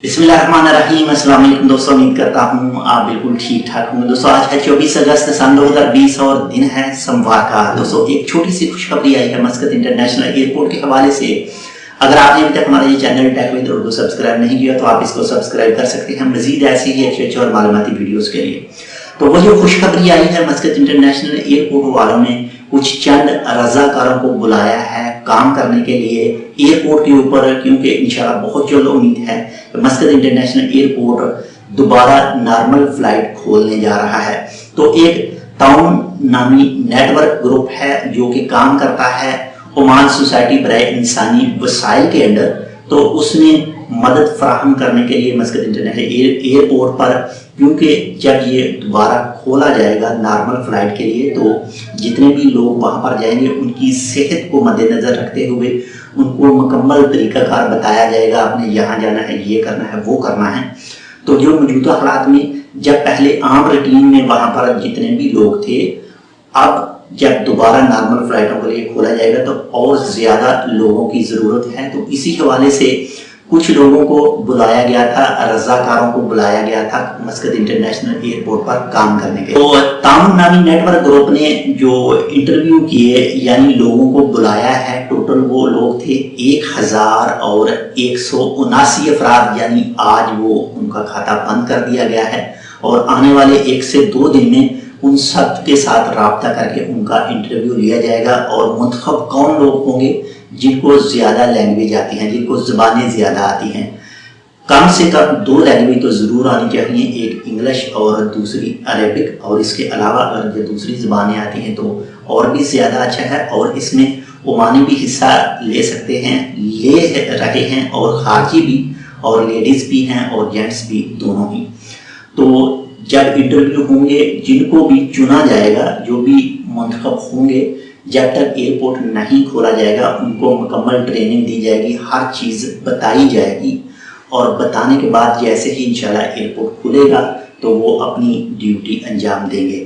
बिस्मिल्लाहिर्रहमानिर्रहीम। अस्सलाम वालेकुम दोस्तों, उम्मीद करता हूँ आप बिल्कुल ठीक ठाक होंगे। दोस्तों आज है 24 अगस्त सन 2020 और दिन है सोमवार का। दोस्तों एक छोटी सी खुशखबरी आई है मस्कत इंटरनेशनल एयरपोर्ट के हवाले से। अगर आपने अभी तक हमारा ये channel tech with Urdu subscribe नहीं किया तो आप इसको सब्सक्राइब कर सकते हैं मजीद ऐसी ही अच्छे और मालूमाती वीडियोस के लिए। तो वो जो खुशखबरी आई है, मस्कत इंटरनेशनल एयरपोर्ट वालों ने कुछ चंद रजाकारों को बुलाया है काम करने के लिए एयरपोर्ट के ऊपर, क्योंकि इंशाल्लाह बहुत जल्द उम्मीद है कि मस्कत इंटरनेशनल एयरपोर्ट दोबारा नॉर्मल फ्लाइट खोलने जा रहा है। तो एक ताउन नामी नेटवर्क ग्रुप है जो कि काम करता है ओमान सोसाइटी बराए इंसानी वसाइल के अंडर। तो उसने मदद फराहम करने के लिए मस्कत इंटरनेशनल एयरपोर्ट पर, क्योंकि जब ये दोबारा खोला जाएगा नॉर्मल फ्लाइट के लिए तो जितने भी लोग वहाँ पर जाएंगे उनकी सेहत को मद्देनज़र रखते हुए उनको मुकम्मल तरीक़ाकार बताया जाएगा, आपने यहाँ जाना है, ये करना है, वो करना है। तो जो मौजूदा हालात में जब पहले आम रूटीन में वहाँ पर जितने भी लोग थे, अब जब दोबारा नॉर्मल फ्लाइटों के लिए खोला जाएगा तो और ज़्यादा लोगों की ज़रूरत है। तो इसी हवाले से कुछ लोगों को बुलाया गया था, रजाकारों को बुलाया गया था मस्कत इंटरनेशनल एयरपोर्ट पर काम करने के। तो ताउन नामी नेटवर्क ग्रुप ने जो इंटरव्यू किए यानी लोगों को बुलाया है, टोटल वो लोग थे 1079 अफराद, यानी आज वो उनका खाता बंद कर दिया गया है और आने वाले 1 से 2 दिन में उन सब के साथ राब्ता करके उनका इंटरव्यू लिया जाएगा और मुंतखब कौन लोग होंगे जिनको ज़्यादा लैंग्वेज आती हैं, जिनको ज़बानें ज़्यादा आती हैं। कम से कम 2 लैंग्वेज तो ज़रूर आनी चाहिए, एक इंग्लिश और दूसरी अरेबिक, और इसके अलावा अगर जो दूसरी ज़बानें आती हैं तो और भी ज़्यादा अच्छा है। और इसमें ओमानी भी हिस्सा ले सकते हैं, ले रहे हैं, और खारजी भी, और लेडीज़ भी हैं और जेंट्स भी, दोनों ही। तो जब इंटरव्यू होंगे जिनको भी चुना जाएगा, जो भी मुंतखब होंगे, जब तक एयरपोर्ट नहीं खोला जाएगा उनको मुकम्मल ट्रेनिंग दी जाएगी, हर चीज़ बताई जाएगी और बताने के बाद जैसे ही इंशाल्लाह एयरपोर्ट खुलेगा तो वो अपनी ड्यूटी अंजाम देंगे।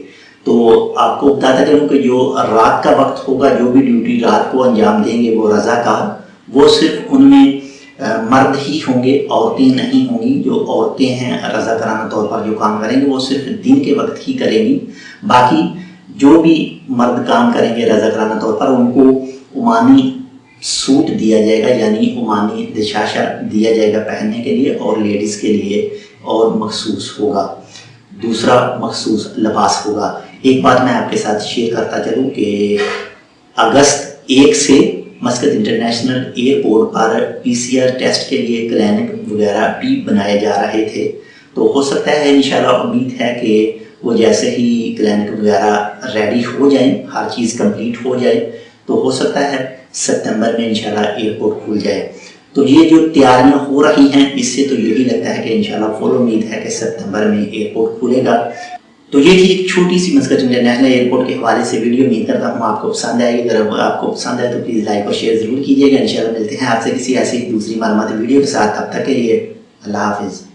तो आपको बताता चलूँ कि जो रात का वक्त होगा, जो भी ड्यूटी रात को अंजाम देंगे वो रज़ाकार, वो सिर्फ उनमें मर्द ही होंगे, औरतें नहीं होंगी। जो औरतें हैं रज़ाकाराना तौर पर जो काम करेंगे वो सिर्फ दिन के वक्त ही करेंगी। बाकी जो भी मर्द काम करेंगे रज़ाकाराना तौर पर उनको ओमानी सूट दिया जाएगा, यानी ओमानी दिशाशा दिया जाएगा पहनने के लिए, और लेडीज़ के लिए और मखसूस होगा, दूसरा मखसूस लिबास होगा। एक बात मैं आपके साथ शेयर करता चलूँ कि अगस्त 1 से मस्कत इंटरनेशनल एयरपोर्ट पर PCR टेस्ट के लिए क्लिनिक वगैरह भी बनाए जा रहे थे। तो हो सकता है इंशाल्लाह, उम्मीद है कि वो जैसे ही क्लिनिक वगैरह रेडी हो जाए, हर चीज़ कंप्लीट हो जाए, तो हो सकता है सितंबर में इंशाल्लाह एयरपोर्ट खुल जाए। तो ये जो तैयारियां हो रही हैं इससे तो यही लगता है कि इंशाल्लाह फुल उम्मीद है कि सितंबर में एयरपोर्ट खुलेगा। तो ये थी एक छोटी सी मस्कत इंटरनेशनल एयरपोर्ट के हवाले से वीडियो। उम्मीद करता हूँ आपको पसंद आएगी। अगर आपको पसंद आए तो प्लीज़ लाइक और शेयर ज़रूर कीजिएगा। इंशाल्लाह मिलते हैं आपसे किसी ऐसी दूसरी मालूमाती वीडियो के साथ। तब तक के लिए अल्लाह हाफिज़।